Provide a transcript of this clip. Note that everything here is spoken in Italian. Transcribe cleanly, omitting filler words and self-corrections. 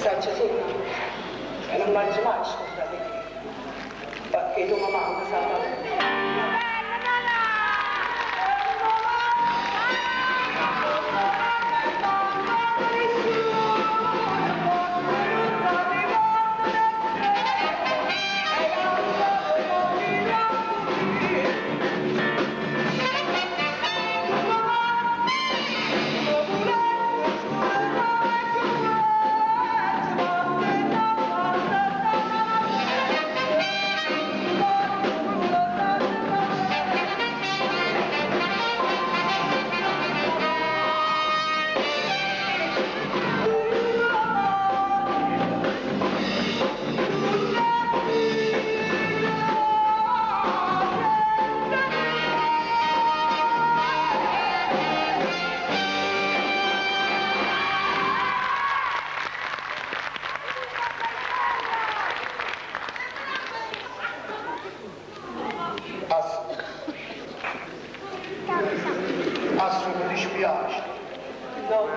Francesina, e non mangi mai, scusate. Perché tua mamma come sa fare? Assu, mi dispiace. No.